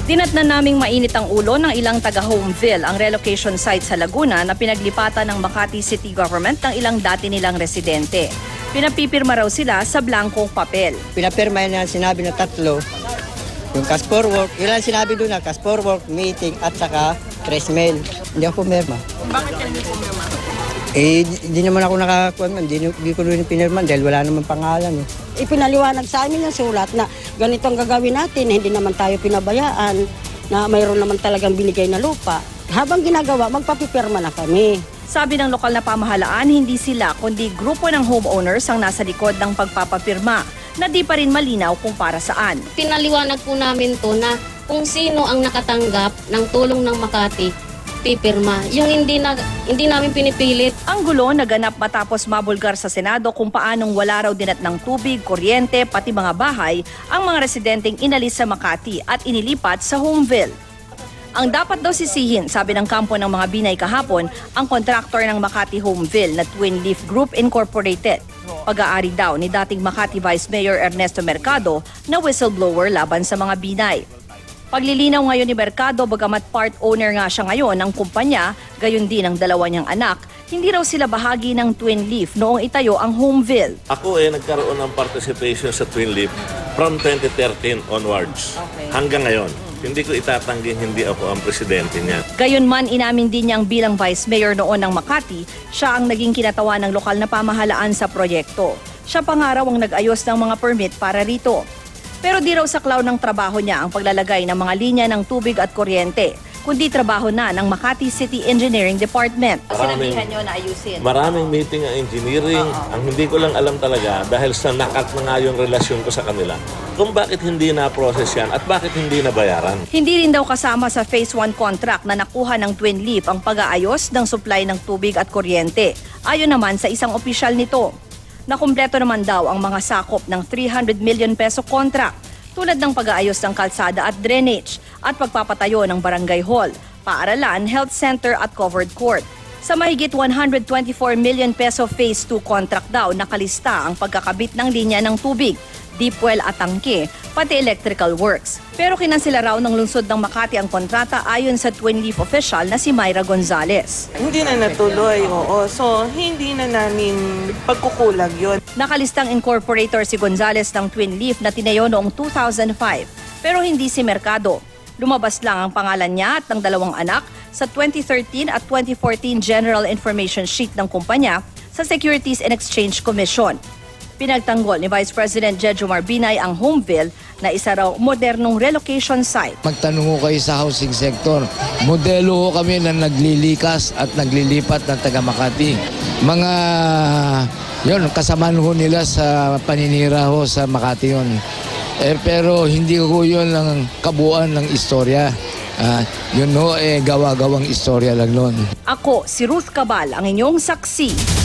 Dinatnan naming mainit ang ulo ng ilang taga-Homeville ang relocation site sa Laguna na pinaglipatan ng Makati City Government ng ilang dati nilang residente. Pinapipirma raw sila sa blankong papel. Pinapirma na sinabi na 3, yung cash for work, ilan sinabi doon na cash for work, meeting at saka stress mail. Hindi ako pumirma. Bakit hindi pumirma? Hindi naman ako nakakuha, hindi ko rin pinirma dahil wala naman pangalan. Ipinaliwanag sa amin yung sulat na ganito ang gagawin natin, hindi naman tayo pinabayaan, na mayroon naman talagang binigay na lupa. Habang ginagawa, magpapipirma na kami. Sabi ng lokal na pamahalaan, hindi sila kundi grupo ng homeowners ang nasa likod ng pagpapapirma na di pa rin malinaw kung para saan. Pinaliwanag po namin to na kung sino ang nakatanggap ng tulong ng Makati, pipirma. Yung hindi namin pinipilit. Ang gulo naganap matapos mabulgar sa Senado kung paanong wala raw dinat ng tubig, kuryente, pati mga bahay ang mga residenteng inalis sa Makati at inilipat sa Homeville. Ang dapat daw sisihin, sabi ng kampo ng mga Binay kahapon, ang kontraktor ng Makati Homeville na Twin Leaf Group Incorporated. Pag-aari daw ni dating Makati Vice Mayor Ernesto Mercado na whistleblower laban sa mga Binay. Paglilinaw ngayon ni Mercado, bagamat part owner nga siya ngayon ng kumpanya, gayon din ang dalawa niyang anak, hindi raw sila bahagi ng Twin Leaf noong itayo ang Homeville. Ako nagkaroon ng participation sa Twin Leaf from 2013 onwards hanggang ngayon. Hindi ko itatangging hindi ako ang presidente niya. Gayunman, inamin din niyang bilang Vice Mayor noon ng Makati, siya ang naging kinatawa ng lokal na pamahalaan sa proyekto. Siya pa nga raw ang nag-ayos ng mga permit para rito. Pero di raw saklaw ng trabaho niya ang paglalagay ng mga linya ng tubig at kuryente, kundi trabaho na ng Makati City Engineering Department. Sinabihan niyo na ayusin. Maraming meeting ang engineering. Ang hindi ko lang alam talaga dahil sa nakat na nga yung relasyon ko sa kanila, kung bakit hindi na-process yan at bakit hindi nabayaran. Hindi rin daw kasama sa Phase 1 contract na nakuha ng Twin Leaf ang pag-aayos ng supply ng tubig at kuryente. Ayon naman sa isang opisyal nito. Nakumpleto naman daw ang mga sakop ng 300 million peso contract tulad ng pag-aayos ng kalsada at drainage at pagpapatayo ng barangay hall, paaralan, health center at covered court. Sa mahigit 124 million peso Phase 2 contract daw nakalista ang pagkakabit ng linya ng tubig, deep well at tangke, pati electrical works. Pero kinansela raw ng lungsod ng Makati ang kontrata ayon sa Twin Leaf official na si Myra Gonzales. Hindi na natuloy, oo. So, hindi na namin pagkukulag yun. Nakalistang incorporator si Gonzales ng Twin Leaf na tinayo noong 2005, pero hindi si Mercado. Lumabas lang ang pangalan niya at ng dalawang anak sa 2013 at 2014 General Information Sheet ng kumpanya sa Securities and Exchange Commission. Pinagtanggol ni Vice President Jejomar Binay ang Homeville na isa raw modernong relocation site. Magtanong ko kayo sa housing sector. Modelo ko kami na naglilikas at naglilipat ng taga Makati. Mga yun, kasamaan ho nila sa paninira ho sa Makati yun. Pero hindi ko yun ang kabuuan ng istorya. Yun ho, gawa-gawang istorya lang nun. Ako, si Ruth Cabal, ang inyong saksi.